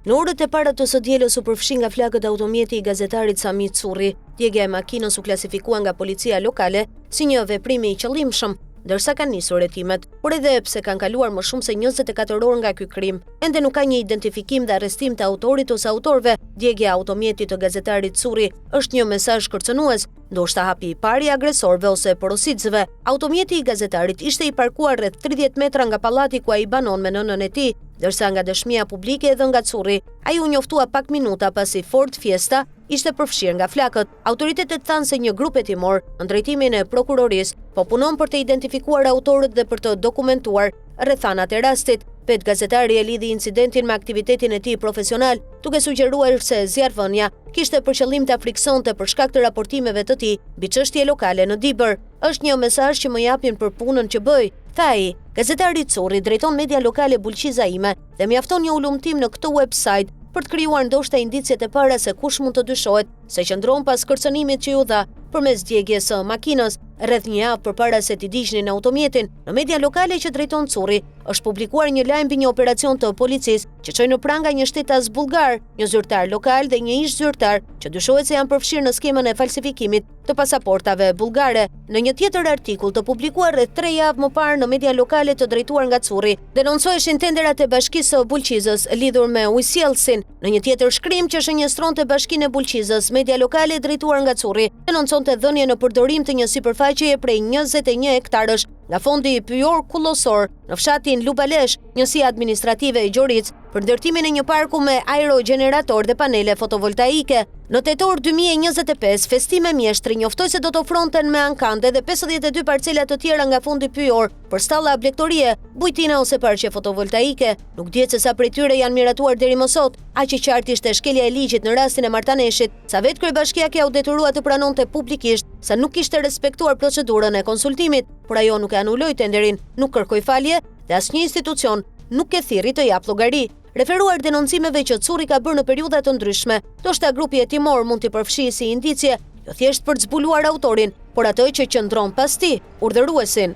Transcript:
Në orët e para të së dielës u përfshi nga flakët automjeti i gazetarit Sami Curri. Djegja e makinës u klasifikua nga policia lokale si një veprim i qëllimshëm, ndërsa kanë nisur hetimet, por edhe pse kanë kaluar më shumë se 24 orë nga ky krim, ende nuk ka një identifikim dhe arrestim të autorit ose autorëve. Djegja e automjetit të gazetarit Curri është një mesazh kërcënues, ndoshta hapi i parë i agresorëve ose porositësve. Automjeti i gazetarit ishte i parkuar rreth 30 metra nga pallati ku ai banon me nënën e tij, ndërsa nga dëshmia publike edhe nga Curri, ai u njoftua pak minuta pasi Ford Fiesta ishte përfshirë nga flakët. Autoritetet thanë se një grup hetimor, në drejtimin e prokurorisë, po punon për të identifikuar autorët dhe për të dokumentuar rrethanat e rastit. Pet gazetari e lidhi incidentin me aktivitetin e tij profesional, duke sugjeruar se zjarrvënia kishte për qëllim ta friksonte për shkak të raportimeve të tij mbi çështje lokale në Dibër. Është një mesazh që më japin për punën që bëj, tha ai. Gazetari Curri drejton media lokale Bulqiza ime dhe mjafton një ulumtim në këtë website për të krijuar ndoshta indicet e para se kush mund të dyshohet se qëndron pas kërcënimit që ju dha përmes djegjes së makinës. Rreth një javë përpara se t'i digjnin automjetin, në media lokale që drejton Curri, është publikuar një lajm mbi një operacion të policisë që çoi në pranga një shtetas bullgar, një zyrtar lokal dhe një ish zyrtar që dyshohet se janë përfshirë në skemën e falsifikimit të pasaportave bullgare. Në një tjetër artikull të publikuar rreth 3 javë më parë në media lokale të drejtuar nga Curri, denoncoheshin tenderat e Bashkisë së Bulqizës lidhur me ujësjellsin. Në një tjetër shkrim që shënjestronte Bashkinë e Bulqizës, media lokale drejtuar nga Curri denonconte dhënien në përdorim të një sipërfaqeje prej 21 hektarësh nga fondi pyjor kullosor në fshatin Lubalesh, njësia administrative e Gjoricë, për ndërtimin e një parku me aerogenerator dhe panele fotovoltaike. Në tetor 2025, Festime Mjeshtri njoftoi se do të ofronten me ankande dhe 52 parcela të tjera nga fondi pyjor për stalla ablektorie, bujtina ose parqe fotovoltaike. Nuk dihet se sa prej tyre janë miratuar deri më sot. Aq i qartë ishte shkelja e ligjit në rastin e martaneshit, sa vetë kryebashkia u detyruar të pranonte publikisht se nuk kishte respektuar procedurën e konsultimit, por ajo nuk e anuloi tenderin, nuk kërkoi falje dhe asnjë institucion nuk e thirri të jap llogari. Referuar denoncimeve që Curri ka bërë në periudha të ndryshme, ndoshta grupi hetimor mund t'i përfshijë si indicie, jo thjesht për të zbuluar autorin, por atë që qëndron pas tij, urdhëruesin.